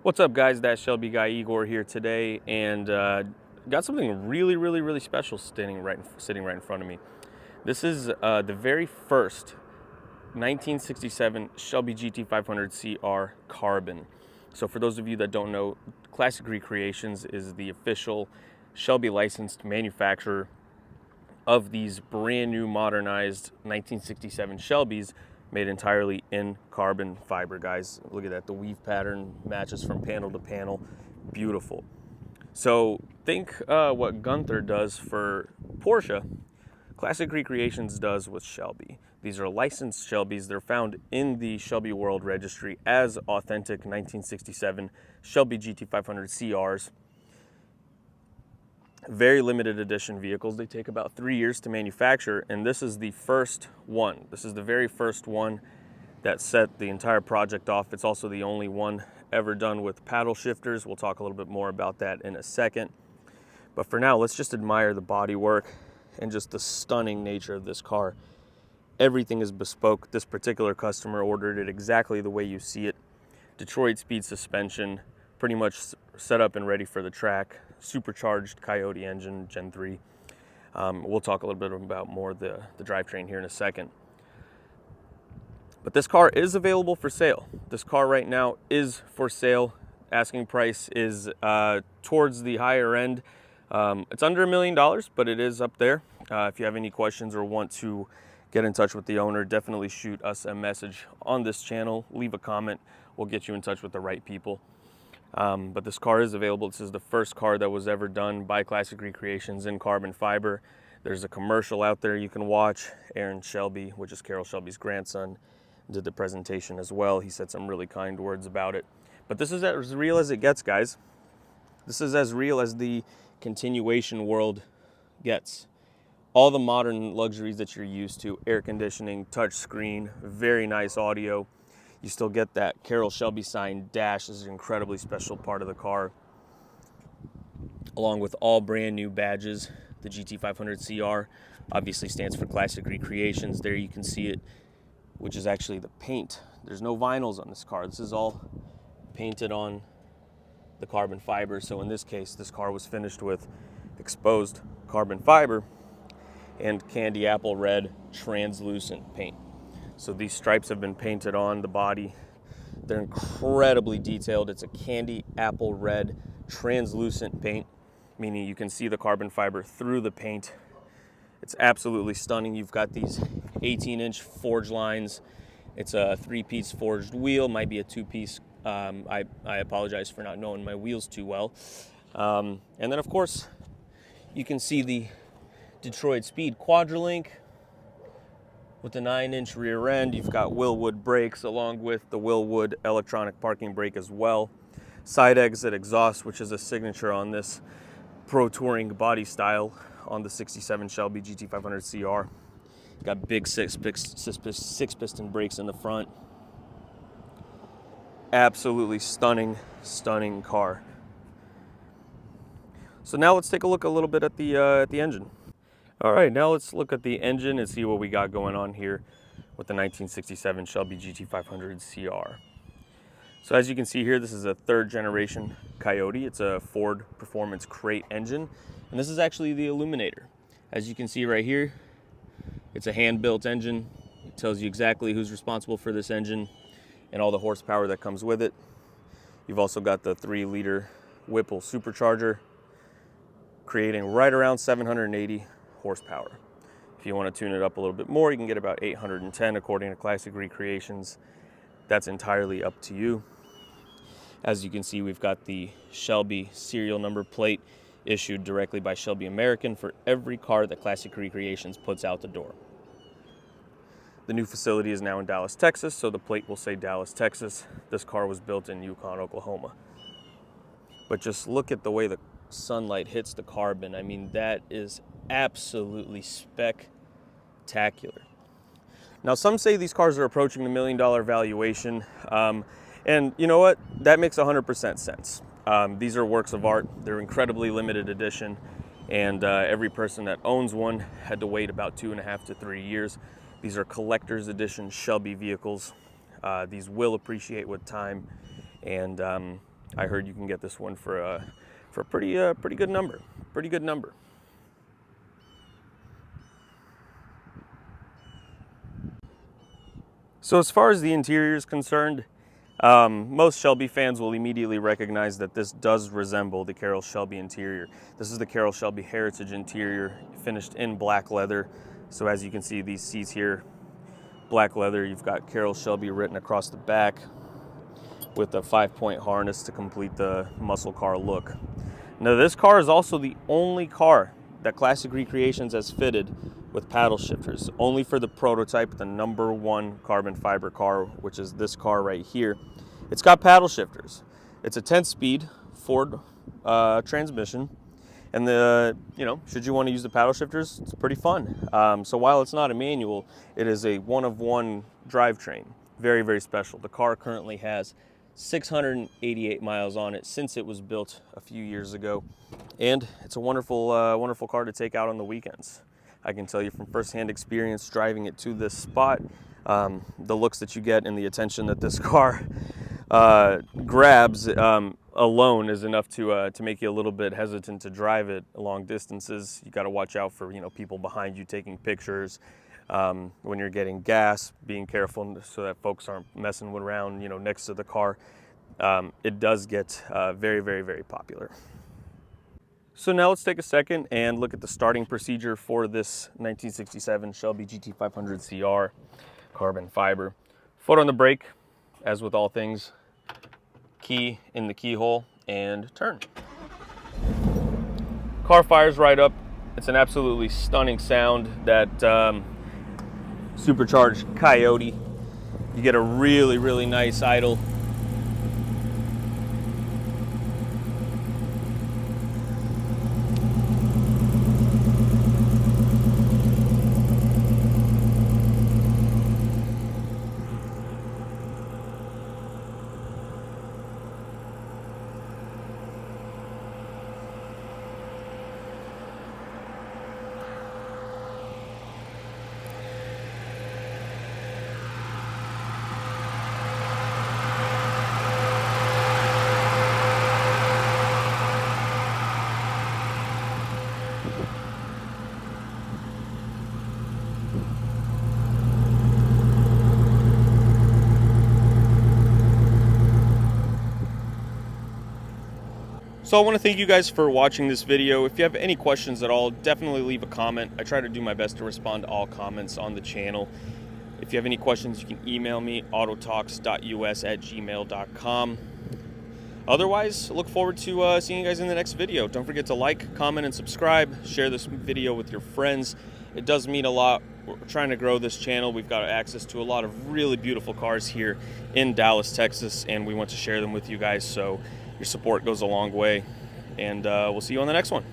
What's up, guys? That Shelby guy Igor here today, and got something really special sitting right in front of me. This is the very first 1967 Shelby GT500CR Carbon. So for those of you that don't know, Classic Recreations is the official Shelby licensed manufacturer of these brand new modernized 1967 Shelbys made entirely in carbon fiber, guys. Look at that, the weave pattern matches from panel to panel, beautiful. So think what Gunther does for Porsche, Classic Recreations does with Shelby. These are licensed Shelbys. They're found in the Shelby World Registry as authentic 1967 Shelby GT500CRs. Very limited edition vehicles. They take about 3 years to manufacture, and this is the first one. This is the very first one that set the entire project off. It's also the only one ever done with paddle shifters. We'll talk a little bit more about that in a second. But for now, let's just admire the bodywork and just the stunning nature of this car. Everything is bespoke. This particular customer ordered it exactly the way you see it. Detroit speed suspension, pretty much set up and ready for the track. Supercharged Coyote engine, Gen 3. We'll talk a little bit about more the drivetrain here in a second. But this car is available for sale. This car right now is for sale. Asking price is towards the higher end. It's under $1 million, but it is up there. If you have any questions or want to get in touch with the owner, definitely shoot us a message on this channel. Leave a comment. We'll get you in touch with the right people. But this car is available. This is the first car that was ever done by Classic Recreations in carbon fiber. There's a commercial out there you can watch. Aaron Shelby, which is Carol Shelby's grandson, did the presentation as well. He said some really kind words about it. But this is as real as it gets, guys. This is as real as the continuation world gets. All the modern luxuries that you're used to, air conditioning, touch screen, very nice audio. You still get that Carol Shelby sign dash. This is an incredibly special part of the car. Along with all brand new badges. The GT500CR obviously stands for Classic Recreations. There you can see it, which is actually the paint. There's no vinyls on this car. This is all painted on the carbon fiber. So in this case, this car was finished with exposed carbon fiber and candy apple red translucent paint. So these stripes have been painted on the body. They're incredibly detailed. It's a candy apple red translucent paint, meaning you can see the carbon fiber through the paint. It's absolutely stunning. You've got these 18-inch forge lines. It's a 3-piece forged wheel, might be a 2-piece. I apologize for not knowing my wheels too well. And then, of course, you can see the Detroit Speed Quadrolink with a 9-inch rear end. You've got Willwood brakes along with the Willwood electronic parking brake as well. Side exit exhaust, which is a signature on this Pro Touring body style on the 67 Shelby GT500CR. Got big six piston brakes in the front. Absolutely stunning car. So now let's take a look a little bit at the engine. All right, now let's look at the engine and see what we got going on here with the 1967 Shelby GT500CR. So as you can see here, this is a 3rd generation Coyote. It's a Ford Performance Crate engine, and this is actually the illuminator. As you can see right here, it's a hand-built engine. It tells you exactly who's responsible for this engine and all the horsepower that comes with it. You've also got the 3-liter Whipple supercharger, creating right around 780 horsepower. If you want to tune it up a little bit more, you can get about 810 according to Classic Recreations. That's entirely up to you. As you can see, we've got the Shelby serial number plate issued directly by Shelby American for every car that Classic Recreations puts out the door. The new facility is now in Dallas, Texas, so the plate will say Dallas, Texas. This car was built in Yukon, Oklahoma. But just look at the way the sunlight hits the carbon. I mean, that is absolutely spectacular. Now, some say these cars are approaching the $1 million valuation, and you know what? That makes 100% sense. These are works of art. They're incredibly limited edition, and every person that owns one had to wait about 2.5 to 3 years. These are collector's edition Shelby vehicles. These will appreciate with time, and I heard you can get this one for a pretty good number. Pretty good number. So as far as the interior is concerned, most Shelby fans will immediately recognize that this does resemble the Carroll Shelby interior. This is the Carroll Shelby Heritage interior, finished in black leather. So as you can see, these seats here, black leather. You've got Carroll Shelby written across the back with a 5-point harness to complete the muscle car look. Now this car is also the only car that Classic Recreations has fitted with paddle shifters, only for the prototype, the #1 carbon fiber car, which is this car right here. It's got paddle shifters. It's a 10-speed Ford transmission, and should you want to use the paddle shifters, it's pretty fun. So while it's not a manual, it is a one-of-one drivetrain. Very, very special. The car currently has 688 miles on it since it was built a few years ago, and it's a wonderful, wonderful car to take out on the weekends. I can tell you from firsthand experience driving it to this spot, the looks that you get and the attention that this car grabs alone is enough to make you a little bit hesitant to drive it long distances. You got to watch out for people behind you taking pictures. When you're getting gas, being careful so that folks aren't messing around next to the car. It does get very, very, very popular. So now let's take a second and look at the starting procedure for this 1967 Shelby GT500CR carbon fiber. Foot on the brake, as with all things, key in the keyhole, and turn. Car fires right up. It's an absolutely stunning sound, that supercharged Coyote. You get a really, really nice idle. So I want to thank you guys for watching this video. If you have any questions at all, definitely leave a comment. I try to do my best to respond to all comments on the channel. If you have any questions, you can email me, autotalks.us@gmail.com. Otherwise, look forward to seeing you guys in the next video. Don't forget to like, comment, and subscribe. Share this video with your friends. It does mean a lot. We're trying to grow this channel. We've got access to a lot of really beautiful cars here in Dallas, Texas, and we want to share them with you guys. So your support goes a long way, and we'll see you on the next one.